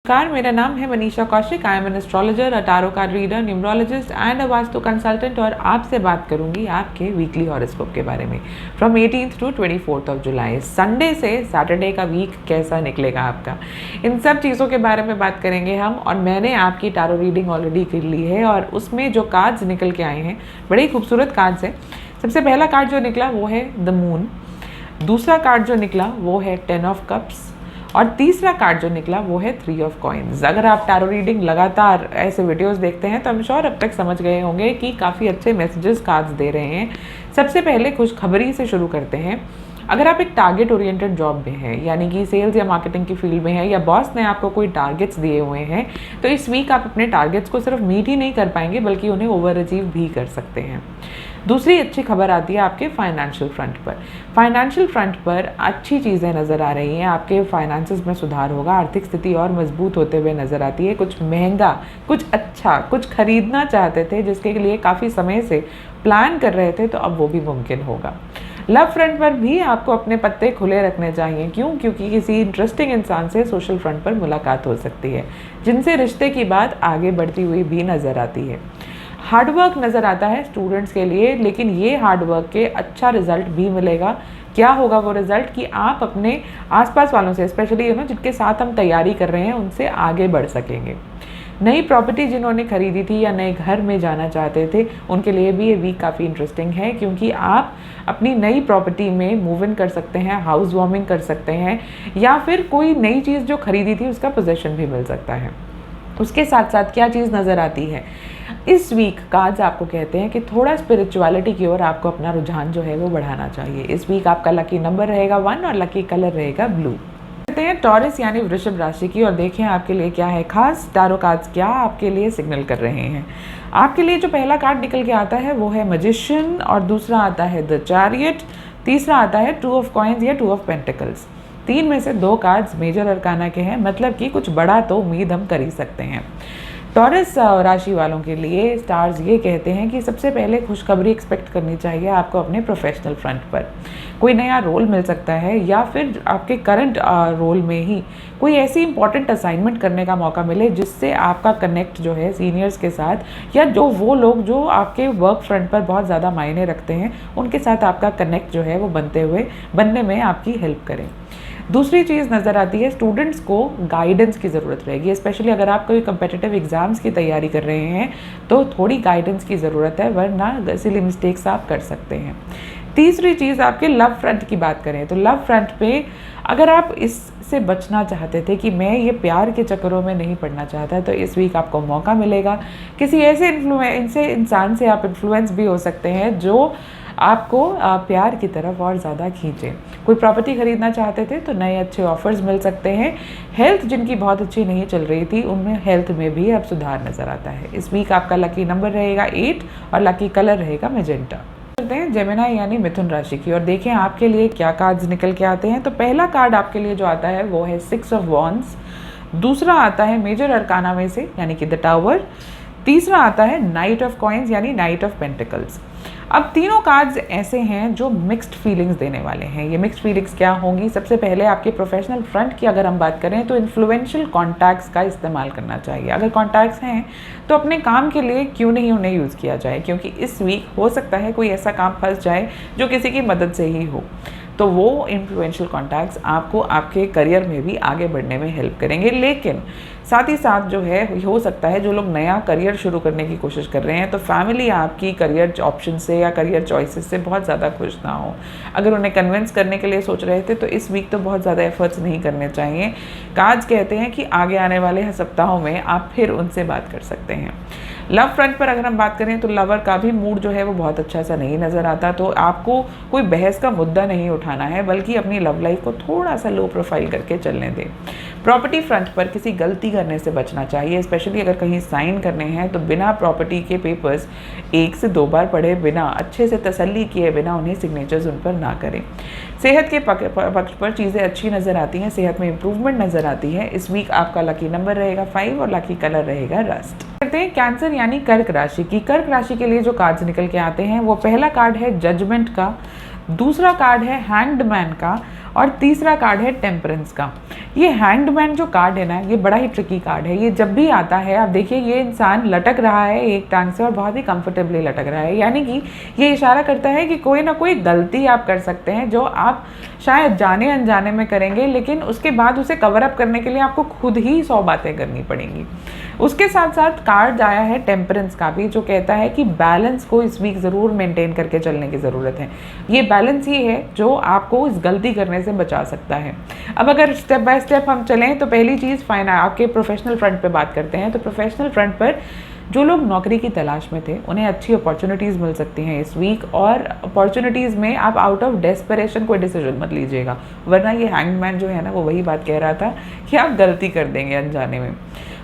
नमस्कार, मेरा नाम है Manisha Kaushik. I am an astrologer, a tarot card reader, numerologist and a vastu consultant और आपसे बात करूंगी आपके वीकली हॉरोस्कोप के बारे में from 18th to 24th of July. Sunday से सैटरडे का वीक कैसा निकलेगा आपका, इन सब चीज़ों के बारे में बात करेंगे हम। और मैंने आपकी टैरो रीडिंग ऑलरेडी कर ली है और उसमें जो कार्ड्स निकल के आए हैं बड़े ही खूबसूरत कार्ड्स हैं। सबसे पहला कार्ड जो निकला वो है द मून, दूसरा कार्ड जो निकला वो है 10 ऑफ कप्स और तीसरा कार्ड जो निकला वो है 3 ऑफ कॉइन्स। अगर आप टैरो रीडिंग लगातार ऐसे वीडियोस देखते हैं तो I'm श्योर अब तक समझ गए होंगे कि काफ़ी अच्छे मैसेजेस कार्ड्स दे रहे हैं। सबसे पहले खुशखबरी से शुरू करते हैं। अगर आप एक टारगेट ओरिएंटेड जॉब में हैं, यानी कि सेल्स या मार्केटिंग की फील्ड में है या बॉस ने आपको कोई टारगेट्स दिए हुए हैं, तो इस वीक आप अपने टारगेट्स को सिर्फ मीट ही नहीं कर पाएंगे बल्कि उन्हें ओवर अचीव भी कर सकते हैं। दूसरी अच्छी खबर आती है आपके फाइनेंशियल फ्रंट पर। फाइनेंशियल फ्रंट पर अच्छी चीज़ें नज़र आ रही हैं, आपके फाइनेंसेस में सुधार होगा, आर्थिक स्थिति और मजबूत होते हुए नज़र आती है। कुछ महंगा, कुछ अच्छा, कुछ खरीदना चाहते थे जिसके लिए काफ़ी समय से प्लान कर रहे थे, तो अब वो भी मुमकिन होगा। लव फ्रंट पर भी आपको अपने पत्ते खुले रखने चाहिए। क्यों? क्योंकि किसी इंटरेस्टिंग इंसान से सोशल फ्रंट पर मुलाकात हो सकती है जिनसे रिश्ते की बात आगे बढ़ती हुई भी नज़र आती है। हार्डवर्क नज़र आता है स्टूडेंट्स के लिए, लेकिन ये हार्डवर्क के अच्छा रिजल्ट भी मिलेगा। क्या होगा वो रिजल्ट कि आप अपने आसपास वालों से, स्पेशली जिनके साथ हम तैयारी कर रहे हैं, उनसे आगे बढ़ सकेंगे। नई प्रॉपर्टी जिन्होंने खरीदी थी या नए घर में जाना चाहते थे, उनके लिए भी ये वीक काफ़ी इंटरेस्टिंग है क्योंकि आप अपनी नई प्रॉपर्टी में मूव इन कर सकते हैं, हाउस वार्मिंग कर सकते हैं या फिर कोई नई चीज़ जो खरीदी थी उसका पोजेशन भी मिल सकता है। उसके साथ साथ क्या चीज़ नज़र आती है इस वीक, कार्ड्स आपको कहते हैं कि थोड़ा स्पिरिचुअलिटी की ओर आपको अपना रुझान जो है वो बढ़ाना चाहिए। इस वीक आपका लकी नंबर रहेगा 1 और लकी कलर रहेगा ब्लू। कहते हैं टॉरस यानी वृषभ राशि की, और देखें आपके लिए क्या है खास। टैरो कार्ड्स क्या आपके लिए सिग्नल कर रहे हैं। आपके लिए जो पहला कार्ड निकल के आता है वो है मैजिशियन और दूसरा आता है द चैरियट, तीसरा आता है 2 ऑफ कॉइन्स या 2 ऑफ पेंटिकल्स। 3 में से 2 कार्ड्स मेजर अरकाना के हैं, मतलब कि कुछ बड़ा तो उम्मीद हम कर ही सकते हैं। टॉरस राशि वालों के लिए स्टार्स ये कहते हैं कि सबसे पहले खुशखबरी एक्सपेक्ट करनी चाहिए आपको अपने प्रोफेशनल फ्रंट पर। कोई नया रोल मिल सकता है या फिर आपके करंट रोल में ही कोई ऐसी इंपॉर्टेंट असाइनमेंट करने का मौका मिले जिससे आपका कनेक्ट जो है सीनियर्स के साथ या जो वो लोग जो आपके वर्क फ्रंट पर बहुत ज़्यादा मायने रखते हैं, उनके साथ आपका कनेक्ट जो है वो बनने में आपकी हेल्प करें। दूसरी चीज़ नज़र आती है स्टूडेंट्स को गाइडेंस की ज़रूरत रहेगी, स्पेशली अगर आप कोई कम्पिटिटिव एग्ज़ाम्स की तैयारी कर रहे हैं तो थोड़ी गाइडेंस की ज़रूरत है, वरना सिली मिस्टेक्स आप कर सकते हैं। तीसरी चीज़ आपके लव फ्रंट की बात करें तो लव फ्रंट पे अगर आप इससे बचना चाहते थे कि मैं ये प्यार के चक्करों में नहीं पड़ना चाहता, तो इस वीक आपको मौका मिलेगा। किसी ऐसे इंसान से आप इन्फ्लुएंस भी हो सकते हैं जो आपको प्यार की तरफ और ज़्यादा खींचे। कोई प्रॉपर्टी खरीदना चाहते थे तो नए अच्छे ऑफर्स मिल सकते हैं। हेल्थ जिनकी बहुत अच्छी नहीं चल रही थी, उनमें हेल्थ में भी अब सुधार नज़र आता है। इस वीक आपका लकी नंबर रहेगा 8 और लकी कलर रहेगा मैजेंटा। करते हैं जेमिनी यानी मिथुन राशि की, और देखें आपके लिए क्या कार्ड्स निकल के आते हैं। तो पहला कार्ड आपके लिए जो आता है वो है 6 ऑफ वॉन्ड्स, दूसरा आता है मेजर अरकाना में से यानी कि द टावर, तीसरा आता है नाइट ऑफ कॉइन्स यानी नाइट ऑफ पेंटिकल्स। अब तीनों कार्ड्स ऐसे हैं जो मिक्स्ड फीलिंग्स देने वाले हैं। ये मिक्स्ड फीलिंग्स क्या होंगी? सबसे पहले आपके प्रोफेशनल फ्रंट की अगर हम बात करें तो इन्फ्लुएंशियल कॉन्टैक्ट्स का इस्तेमाल करना चाहिए। अगर कॉन्टैक्ट्स हैं तो अपने काम के लिए क्यों नहीं उन्हें यूज़ किया जाए, क्योंकि इस वीक हो सकता है कोई ऐसा काम फंस जाए जो किसी की मदद से ही हो, तो वो इन्फ्लुएंशियल कॉन्टैक्ट्स आपको आपके करियर में भी आगे बढ़ने में हेल्प करेंगे। लेकिन साथ ही साथ जो है हो सकता है जो लोग नया करियर शुरू करने की कोशिश कर रहे हैं तो फैमिली आपकी करियर ऑप्शन से या करियर चॉइसेस से बहुत ज़्यादा खुश ना हो। अगर उन्हें कन्विंस करने के लिए सोच रहे थे तो इस वीक तो बहुत ज़्यादा एफर्ट्स नहीं करने चाहिए। कार्ड्स कहते हैं कि आगे आने वाले सप्ताहों में आप फिर उनसे बात कर सकते हैं। लव फ्रंट पर अगर हम बात करें तो लवर का भी मूड जो है वो बहुत अच्छा सा नहीं नज़र आता, तो आपको कोई बहस का मुद्दा नहीं उठाना है बल्कि अपनी लव लाइफ को थोड़ा सा लो प्रोफाइल करके चलने दें। प्रॉपर्टी फ्रंट पर किसी गलती करने से बचना चाहिए, स्पेशली अगर कहीं साइन करने हैं तो बिना प्रॉपर्टी के पेपर्स 1 से 2 बार पढ़े बिना, अच्छे से तसल्ली किए बिना उन्हें सिग्नेचर्स उन पर ना करें। सेहत के पक्ष पर चीज़ें अच्छी नज़र आती हैं, सेहत में इंप्रूवमेंट नज़र आती है। इस वीक आपका लकी नंबर रहेगा 5 और लकी कलर रहेगा रस्ट। करते हैं कैंसर यानी कर्क राशि की। कर्क राशि के लिए जो कार्ड्स निकल के आते हैं वो पहला कार्ड है जजमेंट का, दूसरा कार्ड है हैंग्ड मैन का और तीसरा कार्ड है टेम्परेंस का। ये हैंग्ड मैन जो कार्ड है ना, ये बड़ा ही ट्रिकी कार्ड है। ये जब भी आता है आप देखिए ये इंसान लटक रहा है एक टांग से और बहुत ही कंफर्टेबली लटक रहा है, यानी कि ये इशारा करता है कि कोई ना कोई गलती आप कर सकते हैं जो आप शायद जाने अनजाने में करेंगे, लेकिन उसके बाद उसे कवर अप करने के लिए आपको खुद ही 100 बातें करनी पड़ेंगी। उसके साथ साथ कार्ड आया है टेम्परेंस का भी, जो कहता है कि बैलेंस को इस वीक ज़रूर मेंटेन करके चलने की ज़रूरत है। ये बैलेंस ही है जो आपको इस गलती करने से बचा सकता है। अब अगर स्टेप बाय स्टेप हम चलें तो पहली चीज़ आपके प्रोफेशनल फ्रंट पे बात करते हैं। तो प्रोफेशनल फ्रंट पर जो लोग नौकरी की तलाश में थे उन्हें अच्छी अपॉर्चुनिटीज़ मिल सकती हैं इस वीक, और अपॉर्चुनिटीज़ में आप आउट ऑफ डेस्परेशन कोई डिसीजन मत लीजिएगा, वरना ये हैंगमैन जो है ना वो वही बात कह रहा था कि आप गलती कर देंगे अनजाने में।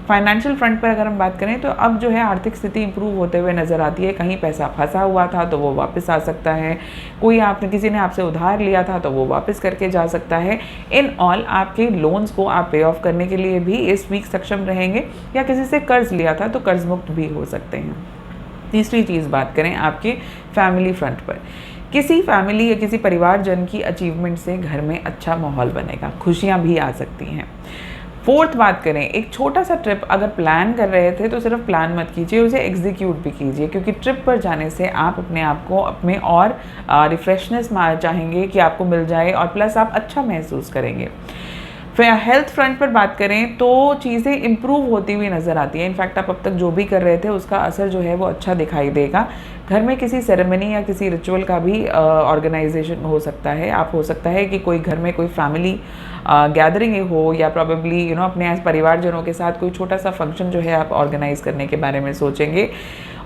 फाइनेंशियल फ्रंट पर अगर हम बात करें तो अब जो है आर्थिक स्थिति इंप्रूव होते हुए नज़र आती है। कहीं पैसा फंसा हुआ था तो वो वापस आ सकता है, किसी ने आपसे उधार लिया था तो वो वापस करके जा सकता है। इन ऑल आपके लोन्स को आप पे ऑफ करने के लिए भी इस वीक सक्षम रहेंगे, या किसी से कर्ज लिया था तो कर्ज मुक्त भी हो सकते हैं। तीसरी चीज़ बात करें आपके फैमिली फ्रंट पर, किसी फैमिली या किसी परिवारजन की अचीवमेंट से घर में अच्छा माहौल बनेगा, खुशियाँ भी आ सकती हैं। फोर्थ बात करें, एक छोटा सा ट्रिप अगर प्लान कर रहे थे तो सिर्फ प्लान मत कीजिए, उसे एग्जीक्यूट भी कीजिए, क्योंकि ट्रिप पर जाने से आप अपने आप को अपने और रिफ्रेशनेस चाहेंगे कि आपको मिल जाए, और प्लस आप अच्छा महसूस करेंगे। फिर हेल्थ फ्रंट पर बात करें तो चीज़ें इम्प्रूव होती हुई नज़र आती है। इनफैक्ट आप अब तक जो भी कर रहे थे उसका असर जो है वो अच्छा दिखाई देगा। घर में किसी सेरेमनी या किसी रिचुअल का भी ऑर्गेनाइजेशन हो सकता है। हो सकता है कि कोई घर में कोई फैमिली गैदरिंग हो, या प्रॉबेबली अपने परिवारजनों के साथ कोई छोटा सा फंक्शन जो है आप ऑर्गेनाइज करने के बारे में सोचेंगे।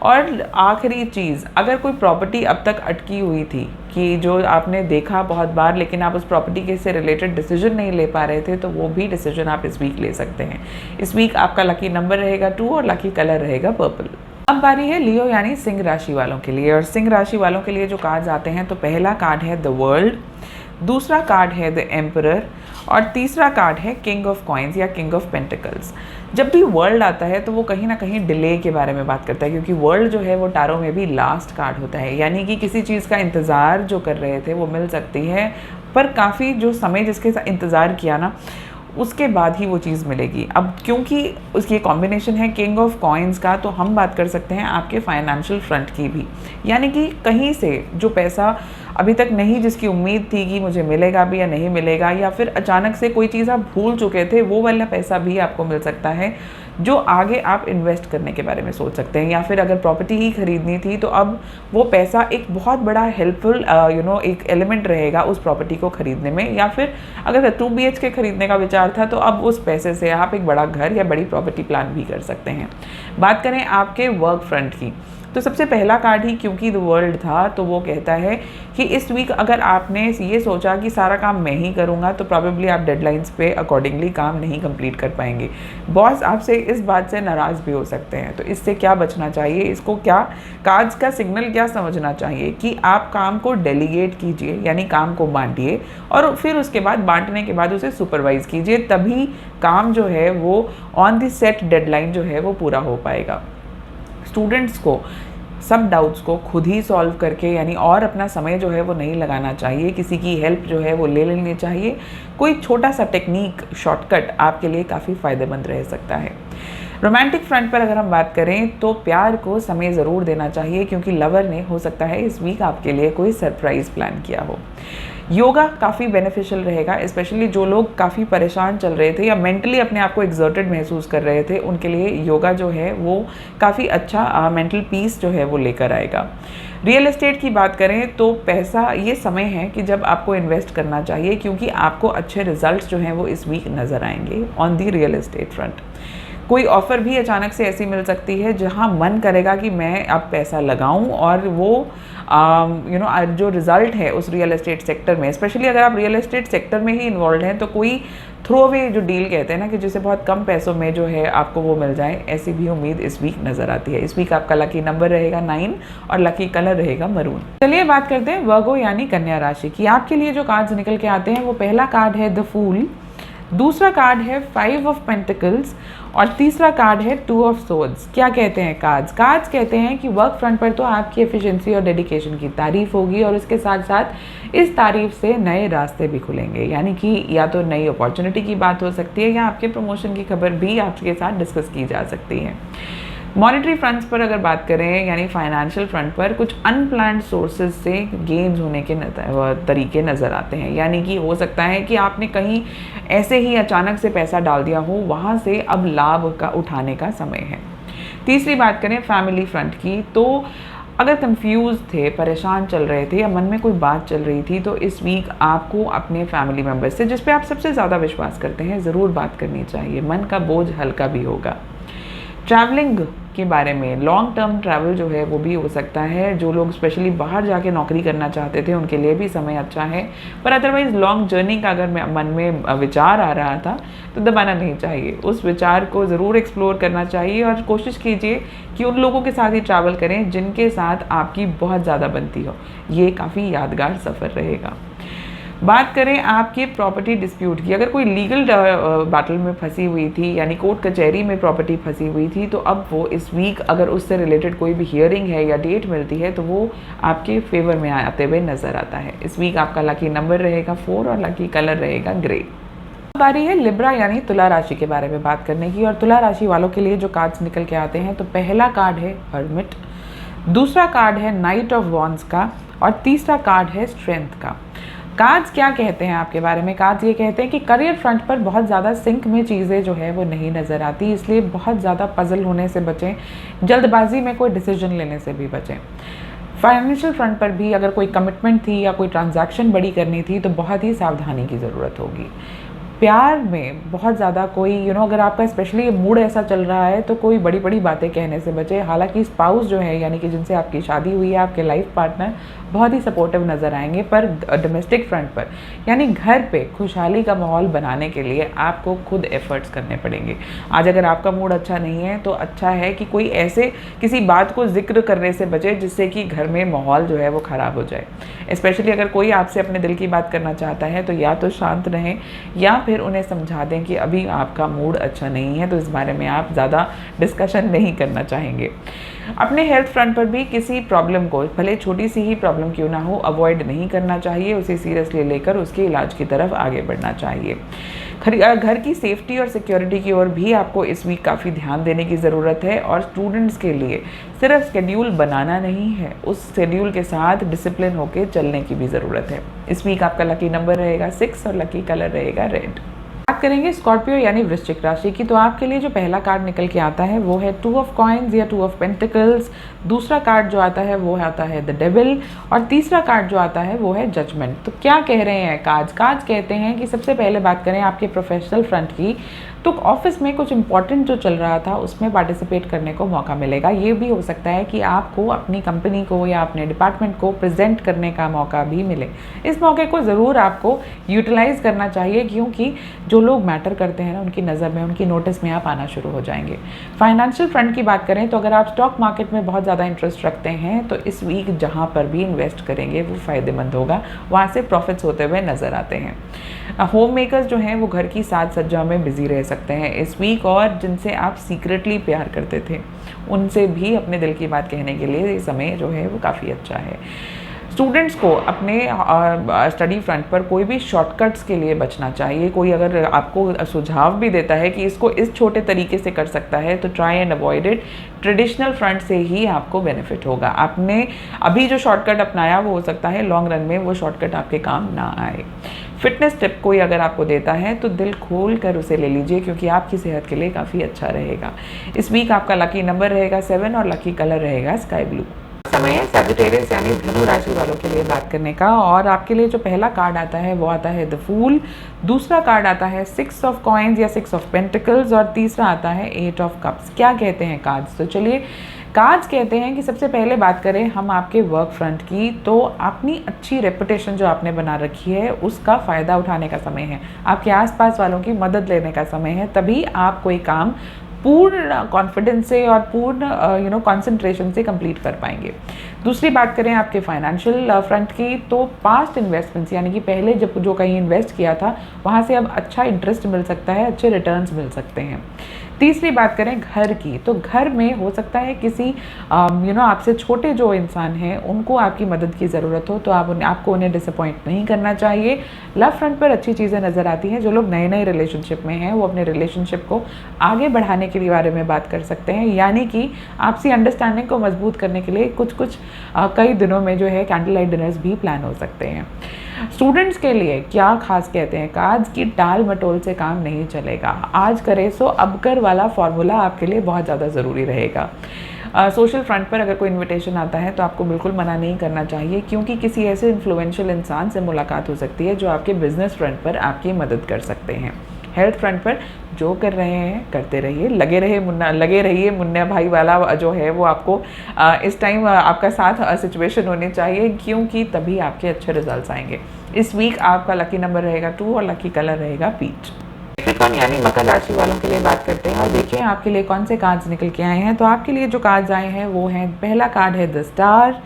और आखिरी चीज़, अगर कोई प्रॉपर्टी अब तक अटकी हुई थी कि जो आपने देखा बहुत बार लेकिन आप उस प्रॉपर्टी के से रिलेटेड डिसीजन नहीं ले पा रहे थे, तो वो भी डिसीजन आप इस वीक ले सकते हैं। इस वीक आपका लकी नंबर रहेगा 2 और लकी कलर रहेगा पर्पल। अब बारी है लियो यानी सिंह राशि वालों के लिए, और सिंह राशि वालों के लिए जो कार्ड्स आते हैं तो पहला कार्ड है द वर्ल्ड, दूसरा कार्ड है द एम्परर, और तीसरा कार्ड है किंग ऑफ कॉइन्स या किंग ऑफ पेंटिकल्स। जब भी वर्ल्ड आता है तो वो कहीं ना कहीं डिले के बारे में बात करता है, क्योंकि वर्ल्ड जो है वो टारो में भी लास्ट कार्ड होता है, यानी कि किसी चीज़ का इंतज़ार जो कर रहे थे वो मिल सकती है, पर काफ़ी जो समय जिसके साथ इंतज़ार किया ना उसके बाद ही वो चीज़ मिलेगी। अब क्योंकि उसकी कॉम्बिनेशन है किंग ऑफ कॉइन्स का, तो हम बात कर सकते हैं आपके फाइनेंशियल फ्रंट की भी, यानी कि कहीं से जो पैसा अभी तक नहीं, जिसकी उम्मीद थी कि मुझे मिलेगा भी या नहीं मिलेगा, या फिर अचानक से कोई चीज़ आप भूल चुके थे, वो वाला पैसा भी आपको मिल सकता है जो आगे आप इन्वेस्ट करने के बारे में सोच सकते हैं। या फिर अगर प्रॉपर्टी ही खरीदनी थी तो अब वो पैसा एक बहुत बड़ा हेल्पफुल एक एलिमेंट रहेगा उस प्रॉपर्टी को खरीदने में। या फिर अगर 2 BHK खरीदने का विचार था तो अब उस पैसे से आप एक बड़ा घर या बड़ी प्रॉपर्टी प्लान भी कर सकते हैं। बात करें आपके वर्क फ्रंट की, तो सबसे पहला कार्ड ही क्योंकि द वर्ल्ड था, तो वो कहता है कि इस वीक अगर आपने ये सोचा कि सारा काम मैं ही करूँगा तो प्रॉबेबली आप डेडलाइंस पे अकॉर्डिंगली काम नहीं कंप्लीट कर पाएंगे। बॉस आपसे इस बात से नाराज़ भी हो सकते हैं, तो इससे क्या बचना चाहिए, इसको क्या कार्ड्स का सिग्नल क्या समझना चाहिए कि आप काम को डेलीगेट कीजिए, यानी काम को बांटिए, और फिर उसके बाद बांटने के बाद उसे सुपरवाइज कीजिए, तभी काम जो है वो ऑन द सेट डेडलाइन जो है वो पूरा हो पाएगा। स्टूडेंट्स को सब डाउट्स को खुद ही सॉल्व करके, यानी और अपना समय जो है वो नहीं लगाना चाहिए, किसी की हेल्प जो है वो ले लेनी चाहिए। कोई छोटा सा टेक्निक, शॉर्टकट आपके लिए काफ़ी फ़ायदेमंद रह सकता है। रोमांटिक फ्रंट पर अगर हम बात करें तो प्यार को समय ज़रूर देना चाहिए, क्योंकि लवर ने हो सकता है इस वीक आपके लिए कोई सरप्राइज़ प्लान किया हो। योगा काफ़ी बेनिफिशियल रहेगा, स्पेशली जो लोग काफ़ी परेशान चल रहे थे या मेंटली अपने आप को एग्जर्टेड महसूस कर रहे थे, उनके लिए योगा जो है वो काफ़ी अच्छा मेंटल पीस जो है वो लेकर आएगा। रियल एस्टेट की बात करें तो पैसा, ये समय है कि जब आपको इन्वेस्ट करना चाहिए, क्योंकि आपको अच्छे रिजल्ट्स जो हैं वो इस वीक नज़र आएंगे on the real estate front. कोई ऑफ़र भी अचानक से ऐसी मिल सकती है जहां मन करेगा कि मैं अब पैसा लगाऊं, और वो जो रिज़ल्ट है उस रियल एस्टेट सेक्टर में, स्पेशली अगर आप रियल एस्टेट सेक्टर में ही इन्वॉल्व हैं, तो कोई थ्रो अवे जो डील कहते हैं ना कि जिसे बहुत कम पैसों में जो है आपको वो मिल जाए, ऐसी भी उम्मीद इस वीक नज़र आती है। इस वीक आपका लकी नंबर रहेगा 9 और लकी कलर रहेगा मरून। चलिए बात करते हैं वर्गो यानी कन्या राशि की। आपके लिए जो कार्ड्स निकल के आते हैं वो पहला कार्ड है द फूल, दूसरा कार्ड है 5 ऑफ पेंटिकल्स और तीसरा कार्ड है 2 ऑफ सोर्ड्स। क्या कहते हैं कार्ड्स? कार्ड्स कहते हैं कि वर्क फ्रंट पर तो आपकी एफिशिएंसी और डेडिकेशन की तारीफ होगी और इसके साथ साथ इस तारीफ से नए रास्ते भी खुलेंगे, यानी कि या तो नई अपॉर्चुनिटी की बात हो सकती है या आपके प्रमोशन की खबर भी आपके साथ डिस्कस की जा सकती है। मॉनेटरी फ्रंट्स पर अगर बात करें, यानी फाइनेंशियल फ्रंट पर कुछ अनप्लान्ड सोर्सेज से गेन्स होने के तरीके नज़र आते हैं, यानी कि हो सकता है कि आपने कहीं ऐसे ही अचानक से पैसा डाल दिया हो, वहाँ से अब लाभ का उठाने का समय है। तीसरी बात करें फैमिली फ्रंट की, तो अगर कंफ्यूज थे, परेशान चल रहे थे या मन में कोई बात चल रही थी, तो इस वीक आपको अपने फैमिली मेम्बर्स से, जिस पे आप सबसे ज़्यादा विश्वास करते हैं, ज़रूर बात करनी चाहिए। मन का बोझ हल्का भी होगा। ट्रैवलिंग के बारे में, लॉन्ग टर्म ट्रैवल जो है वो भी हो सकता है। जो लोग स्पेशली बाहर जाके नौकरी करना चाहते थे उनके लिए भी समय अच्छा है, पर अदरवाइज़ लॉन्ग जर्नी का अगर मन में विचार आ रहा था तो दबाना नहीं चाहिए। उस विचार को ज़रूर एक्सप्लोर करना चाहिए और कोशिश कीजिए कि उन लोगों के साथ ही ट्रैवल करें जिनके साथ आपकी बहुत ज़्यादा बनती हो। ये काफ़ी यादगार सफ़र रहेगा। बात करें आपके प्रॉपर्टी डिस्प्यूट की, अगर कोई लीगल बैटल में फंसी हुई थी, यानी कोर्ट कचहरी में प्रॉपर्टी फंसी हुई थी, तो अब वो इस वीक अगर उससे रिलेटेड कोई भी हियरिंग है या डेट मिलती है तो वो आपके फेवर में आते हुए नज़र आता है। इस वीक आपका लकी नंबर रहेगा 4 और लकी कलर रहेगा ग्रे। बारी है लिब्रा यानी तुला राशि के बारे में बात करने की, और तुला राशि वालों के लिए जो कार्ड्स निकल के आते हैं, तो पहला कार्ड है हर्मिट, दूसरा कार्ड है नाइट ऑफ वॉन्ड्स का और तीसरा कार्ड है स्ट्रेंथ का। कार्ड्स क्या कहते हैं आपके बारे में? कार्ड्स ये कहते हैं कि करियर फ्रंट पर बहुत ज़्यादा सिंक में चीज़ें जो है वो नहीं नज़र आती, इसलिए बहुत ज़्यादा पजल होने से बचें, जल्दबाजी में कोई डिसीजन लेने से भी बचें। फाइनेंशियल फ्रंट पर भी अगर कोई कमिटमेंट थी या कोई ट्रांजैक्शन बड़ी करनी थी तो बहुत ही सावधानी की ज़रूरत होगी। प्यार में बहुत ज़्यादा कोई अगर आपका स्पेशली मूड ऐसा चल रहा है तो कोई बड़ी बड़ी बातें कहने से बचे। हालांकि स्पाउस जो है, यानी कि जिनसे आपकी शादी हुई है, आपके लाइफ पार्टनर बहुत ही सपोर्टिव नज़र आएंगे, पर डोमेस्टिक फ्रंट पर यानी घर पे खुशहाली का माहौल बनाने के लिए आपको खुद एफर्ट्स करने पड़ेंगे। आज अगर आपका मूड अच्छा नहीं है तो अच्छा है कि कोई ऐसे किसी बात को जिक्र करने से बचे जिससे कि घर में माहौल जो है वो ख़राब हो जाए। स्पेशली अगर कोई आपसे अपने दिल की बात करना चाहता है तो या तो शांत रहें या फिर उन्हें समझा दें कि अभी आपका मूड अच्छा नहीं है, तो इस बारे में आप ज़्यादा डिस्कशन नहीं करना चाहेंगे। अपने हेल्थ फ्रंट पर भी किसी प्रॉब्लम को, भले छोटी सी ही प्रॉब्लम क्यों ना हो, अवॉइड नहीं करना चाहिए, उसे सीरियसली लेकर उसके इलाज की तरफ आगे बढ़ना चाहिए। घर की सेफ्टी और सिक्योरिटी की ओर भी आपको इस वीक काफ़ी ध्यान देने की ज़रूरत है, और स्टूडेंट्स के लिए सिर्फ शेड्यूल बनाना नहीं है, उस शेड्यूल के साथ डिसिप्लिन होकर चलने की भी ज़रूरत है। इस वीक आपका लकी नंबर रहेगा 6 और लकी कलर रहेगा रेड। बात करेंगे स्कॉर्पियो यानी वृश्चिक राशि की, तो आपके लिए जो पहला कार्ड निकल के आता है वो है 2 ऑफ कॉइन्स या 2 ऑफ पेंटिकल्स, दूसरा कार्ड जो आता है वो आता है द डेविल और तीसरा कार्ड जो आता है वो है जजमेंट। तो क्या कह रहे हैं कार्ड्स? कार्ड्स कहते हैं कि सबसे पहले बात करें आपके प्रोफेशनल फ्रंट की, तो ऑफिस में कुछ इंपॉर्टेंट जो चल रहा था उसमें पार्टिसिपेट करने को मौका मिलेगा। ये भी हो सकता है कि आपको अपनी कंपनी को या अपने डिपार्टमेंट को प्रेजेंट करने का मौका भी मिले। इस मौके को ज़रूर आपको यूटिलाइज़ करना चाहिए, क्योंकि जो लोग मैटर करते हैं ना, उनकी नज़र में, उनकी नोटिस में आप आना शुरू हो जाएंगे। फाइनेंशियल फ्रंट की बात करें तो अगर आप स्टॉक मार्केट में बहुत ज़्यादा इंटरेस्ट रखते हैं तो इस वीक जहाँ पर भी इन्वेस्ट करेंगे वो फ़ायदेमंद होगा, वहाँ से प्रॉफिट्स होते हुए नज़र आते हैं। होम मेकर्स जो हैं वो घर की साज सज्जा में बिजी रह सकते हैं इस वीक, और जिनसे आप सीक्रेटली प्यार करते थे उनसे भी अपने दिल की बात कहने के लिए ये समय जो है वो काफ़ी अच्छा है। स्टूडेंट्स को अपने स्टडी फ्रंट पर कोई भी शॉर्टकट्स के लिए बचना चाहिए। कोई अगर आपको सुझाव भी देता है कि इसको इस छोटे तरीके से कर सकता है तो try and avoid it. Traditional front से ही आपको बेनिफिट होगा। आपने अभी जो शॉर्टकट अपनाया वो हो सकता है लॉन्ग रन में वो शॉर्टकट आपके काम ना आए। फिटनेस टिप कोई अगर आपको देता है तो दिल खोल कर उसे ले लीजिए, क्योंकि आपकी सेहत के लिए काफ़ी अच्छा रहेगा। इस वीक आपका लकी नंबर रहेगा 7 और लकी कलर रहेगा स्काई ब्लू। समय है सैजिटेरियस यानी धनु राशि वालों के लिए बात करने का, और आपके लिए जो पहला कार्ड आता है वो आता है द फूल, दूसरा कार्ड आता है 6 ऑफ कॉइन्स या 6 ऑफ पेंटिकल्स और तीसरा आता है 8 ऑफ कप्स। क्या कहते हैं कार्ड्स? तो चलिए, कार्ड्स कहते हैं कि सबसे पहले बात करें हम आपके वर्क फ्रंट की, तो अपनी अच्छी रेपुटेशन जो आपने बना रखी है उसका फ़ायदा उठाने का समय है। आपके आसपास वालों की मदद लेने का समय है, तभी आप कोई काम पूर्ण कॉन्फिडेंस से और पूर्ण कंसंट्रेशन से कंप्लीट कर पाएंगे। दूसरी बात करें आपके फाइनेंशियल फ्रंट की, तो पास्ट इन्वेस्टमेंट्स यानी कि पहले जब जो कहीं इन्वेस्ट किया था वहाँ से अब अच्छा इंटरेस्ट मिल सकता है, अच्छे रिटर्न्स मिल सकते हैं। तीसरी बात करें घर की, तो घर में हो सकता है किसी आपसे छोटे जो इंसान हैं उनको आपकी मदद की ज़रूरत हो, तो आपको उन्हें डिसअपॉइंट नहीं करना चाहिए। लव फ्रंट पर अच्छी चीज़ें नज़र आती हैं। जो लोग नए नए रिलेशनशिप में हैं वो अपने रिलेशनशिप को आगे बढ़ाने के बारे में बात कर सकते हैं, यानी कि आपसी अंडरस्टैंडिंग को मजबूत करने के लिए कुछ कई दिनों में जो है कैंडल लाइट डिनर्स भी प्लान हो सकते हैं। स्टूडेंट्स के लिए क्या खास कहते हैं, कार्ड्स की टाल मटोल से काम नहीं चलेगा। आज करे सो अब कर वाला फॉर्मूला आपके लिए बहुत ज़्यादा ज़रूरी रहेगा। सोशल फ्रंट पर अगर कोई इनविटेशन आता है तो आपको बिल्कुल मना नहीं करना चाहिए, क्योंकि किसी ऐसे इन्फ्लुएंशियल इंसान से मुलाकात हो सकती है जो आपके बिजनेस फ्रंट पर आपकी मदद कर सकते हैं। हेल्थ फ्रंट पर जो कर रहे हैं करते रहिए, लगे रहिए मुन्ना भाई वाला जो है वो आपको इस टाइम आपका साथ सिचुएशन होनी चाहिए, क्योंकि तभी आपके अच्छे रिजल्ट्स आएंगे। इस वीक आपका लकी नंबर रहेगा 2 और लकी कलर रहेगा पीच। यानी मकर राशि वालों के लिए बात करते हैं और देखिए आपके लिए कौन से कार्ड्स निकल के आए हैं। तो आपके लिए जो कार्ड्स आए हैं वो हैं, पहला कार्ड है द स्टार,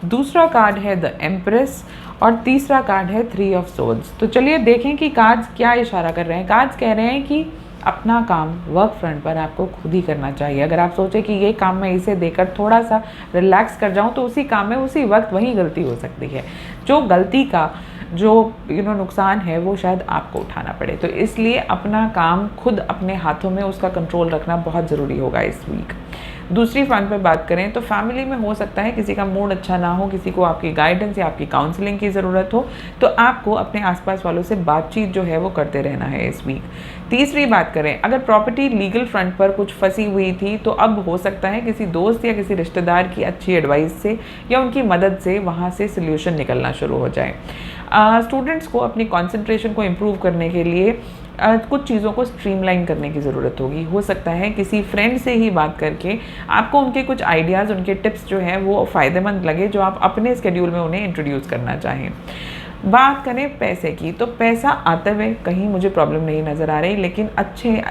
दूसरा कार्ड है द एम्प्रेस और तीसरा कार्ड है 3 ऑफ सोर्ड्स। तो चलिए देखें कि कार्ड्स क्या इशारा कर रहे हैं। कार्ड्स कह रहे हैं कि अपना काम वर्क फ्रंट पर आपको खुद ही करना चाहिए। अगर आप सोचें कि ये काम मैं इसे देकर थोड़ा सा रिलैक्स कर जाऊं तो उसी काम में उसी वक्त वही गलती हो सकती है। जो गलती का जो नुकसान है वो शायद आपको उठाना पड़े, तो इसलिए अपना काम खुद अपने हाथों में उसका कंट्रोल रखना बहुत ज़रूरी होगा इस वीक। दूसरी फ्रंट पर बात करें तो फैमिली में हो सकता है किसी का मूड अच्छा ना हो, किसी को आपकी गाइडेंस या आपकी काउंसलिंग की ज़रूरत हो, तो आपको अपने आसपास वालों से बातचीत जो है वो करते रहना है इस वीक। तीसरी बात करें, अगर प्रॉपर्टी लीगल फ्रंट पर कुछ फंसी हुई थी तो अब हो सकता है किसी दोस्त या किसी रिश्तेदार की अच्छी एडवाइस से या उनकी मदद से वहाँ से सोल्यूशन निकलना शुरू हो जाए। स्टूडेंट्स को अपनी कंसंट्रेशन को इम्प्रूव करने के लिए कुछ चीज़ों को स्ट्रीमलाइन करने की ज़रूरत होगी। हो सकता है किसी फ्रेंड से ही बात करके आपको उनके कुछ आइडियाज़, उनके टिप्स जो हैं वो फ़ायदेमंद लगे, जो आप अपने स्केड्यूल में उन्हें इंट्रोड्यूस करना चाहें। बात करें पैसे की, तो पैसा आते हुए कहीं मुझे प्रॉब्लम नहीं नज़र आ रही, लेकिन अच्छे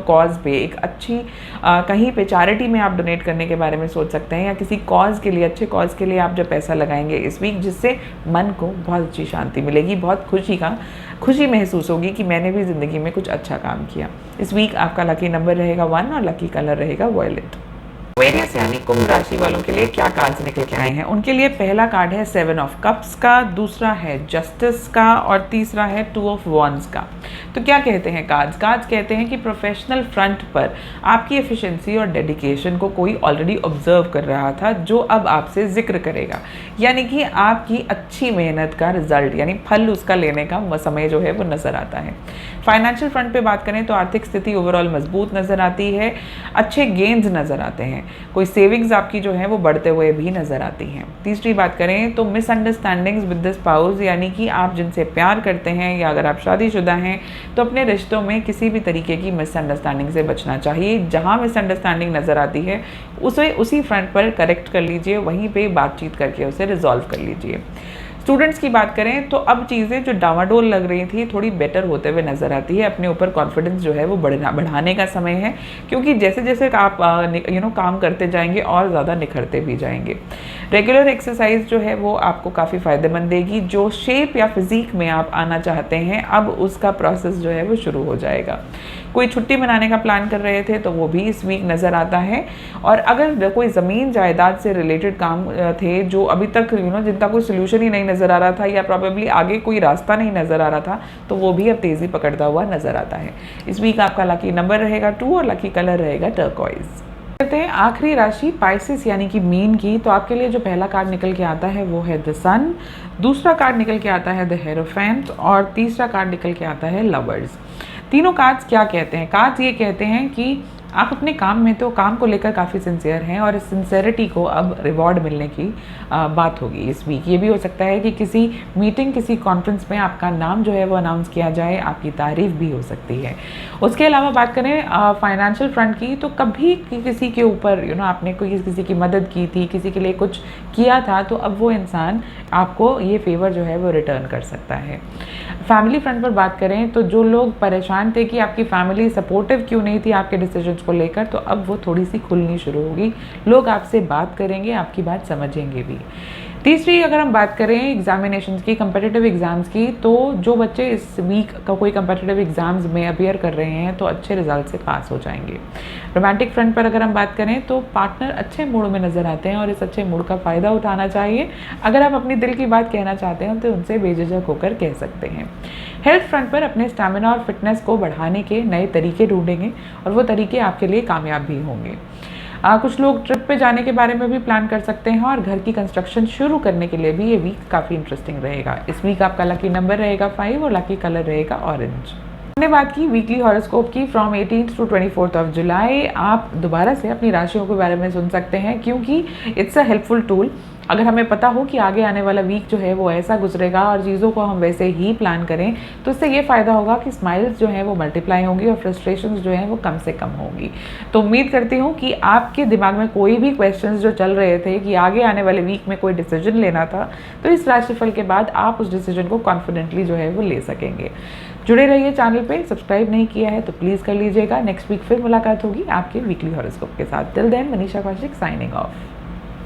कॉज पे एक अच्छी कहीं पे चैरिटी में आप डोनेट करने के बारे में सोच सकते हैं, या किसी कॉज के लिए, अच्छे कॉज के लिए आप जब पैसा लगाएंगे इस वीक, जिससे मन को बहुत अच्छी शांति मिलेगी, बहुत खुशी महसूस होगी कि मैंने भी ज़िंदगी में कुछ अच्छा काम किया। इस वीक आपका लकी नंबर रहेगा 1 और लकी कलर रहेगा वॉयलेट। एक्वेरियस यानी कुंभ राशि वालों के लिए क्या कार्ड्स निकल के आए हैं। उनके लिए पहला कार्ड है 7 ऑफ कप्स का, दूसरा है जस्टिस का और तीसरा है 2 ऑफ वॉन्ड्स का। तो क्या कहते हैं कार्ड्स कहते हैं कि प्रोफेशनल फ्रंट पर आपकी एफिशिएंसी और डेडिकेशन को कोई ऑलरेडी ऑब्जर्व कर रहा था, जो अब आपसे जिक्र करेगा, यानी कि आपकी अच्छी मेहनत का रिजल्ट यानी फल उसका लेने का समय जो है वो नज़र आता है। फाइनेंशियल फ्रंट पे बात करें तो आर्थिक स्थिति ओवरऑल मजबूत नज़र आती है, अच्छे गेन्स नज़र आते हैं, कोई सेविंग्स आपकी जो है वो बढ़ते हुए भी नज़र आती हैं। तीसरी बात करें तो मिसअंडरस्टैंडिंग्स विद द स्पाउस, यानी कि आप जिनसे प्यार करते हैं या अगर आप शादीशुदा हैं तो अपने रिश्तों में किसी भी तरीके की मिसअंडरस्टैंडिंग से बचना चाहिए। जहाँ मिसअंडरस्टैंडिंग नज़र आती है उसे उसी फ्रंट पर करेक्ट कर लीजिए, वहीं पे बातचीत करके उसे रिजॉल्व कर लीजिए। स्टूडेंट्स की बात करें तो अब चीज़ें जो डावाडोल लग रही थी थोड़ी बेटर होते हुए नज़र आती है। अपने ऊपर कॉन्फिडेंस जो है वो बढ़ाने का समय है, क्योंकि जैसे जैसे आप काम करते जाएंगे और ज़्यादा निखरते भी जाएंगे। रेगुलर एक्सरसाइज जो है वो आपको काफ़ी फ़ायदेमंद देगी। जो शेप या फिज़ीक में आप आना चाहते हैं अब उसका प्रोसेस जो है वो शुरू हो जाएगा। कोई छुट्टी मनाने का प्लान कर रहे थे तो वो भी इस वीक नज़र आता है। और अगर कोई ज़मीन जायदाद से रिलेटेड काम थे जो अभी तक जिनका कोई सोल्यूशन ही नहीं नज़र आ रहा था या प्रॉबेबली आगे कोई रास्ता नहीं नज़र आ रहा था, तो वो भी अब तेज़ी पकड़ता हुआ नज़र आता है। इस वीक आपका लकी नंबर रहेगा 2 और लकी कलर रहेगा टर्कोइज। कहते हैं आखिरी राशि पाइसेस यानी कि मीन की। तो आपके लिए जो पहला कार्ड निकल के आता है वो है द सन, दूसरा कार्ड निकल के आता है द हेरोफेंट और तीसरा कार्ड निकल के आता है लवर्स। तीनों कार्ड्स क्या कहते हैं? कार्ड्स ये कहते हैं कि आप अपने काम में तो काम को लेकर काफ़ी सिंसियर हैं और इस सिंसियरिटी को अब रिवॉर्ड मिलने की बात होगी इस वीक। ये भी हो सकता है कि किसी मीटिंग, किसी कॉन्फ्रेंस में आपका नाम जो है वो अनाउंस किया जाए, आपकी तारीफ भी हो सकती है। उसके अलावा बात करें फाइनेंशियल फ्रंट की, तो कभी किसी के ऊपर आपने कोई किसी की मदद की थी, किसी के लिए कुछ किया था, तो अब वो इंसान आपको ये फेवर जो है वो रिटर्न कर सकता है। फैमिली फ्रंट पर बात करें तो जो लोग परेशान थे कि आपकी फैमिली सपोर्टिव क्यों नहीं थी आपके डिसीजन सोच को लेकर, तो अब वो थोड़ी सी खुलनी शुरू होगी, लोग आपसे बात करेंगे, आपकी बात समझेंगे भी। तीसरी अगर हम बात करें एग्जामिनेशंस की, कंपेटिटिव एग्ज़ाम्स की, तो जो बच्चे इस वीक का कोई कंपेटिटिव एग्ज़ाम्स में अपियर कर रहे हैं तो अच्छे रिजल्ट से पास हो जाएंगे। रोमांटिक फ्रंट पर अगर हम बात करें तो पार्टनर अच्छे मूड में नज़र आते हैं और इस अच्छे मूड का फ़ायदा उठाना चाहिए। अगर आप अपनी दिल की बात कहना चाहते हैं तो उनसे बेझिझक होकर कह सकते हैं। हेल्थ फ्रंट पर अपने स्टैमिना और फिटनेस को बढ़ाने के नए तरीके ढूंढेंगे और वो तरीके आपके लिए कामयाब भी होंगे। कुछ लोग ट्रिप पे जाने के बारे में भी प्लान कर सकते हैं और घर की कंस्ट्रक्शन शुरू करने के लिए भी ये वीक काफ़ी इंटरेस्टिंग रहेगा। इस वीक आपका लकी नंबर रहेगा 5 और लकी कलर रहेगा ऑरेंज। हमने बात की वीकली हॉरोस्कोप की फ्रॉम 18th to 24th जुलाई। आप दोबारा से अपनी राशियों के बारे में सुन सकते हैं क्योंकि इट्स अ हेल्पफुल टूल। अगर हमें पता हो कि आगे आने वाला वीक जो है वो ऐसा गुजरेगा और चीज़ों को हम वैसे ही प्लान करें तो इससे ये फ़ायदा होगा कि स्माइल्स जो हैं वो मल्टीप्लाई होंगी और फ्रस्ट्रेशंस जो हैं वो कम से कम होंगी। तो उम्मीद करती हूँ कि आपके दिमाग में कोई भी क्वेश्चंस जो चल रहे थे कि आगे आने वाले वीक में कोई डिसीजन लेना था, तो इस राशिफल के बाद आप उस डिसीजन को कॉन्फिडेंटली जो है वो ले सकेंगे। जुड़े रहिए चैनल पे, सब्सक्राइब नहीं किया है तो प्लीज़ कर लीजिएगा। नेक्स्ट वीक फिर मुलाकात होगी आपके वीकली हॉरोस्कोप के साथ। Till then, Manisha Kaushik signing of.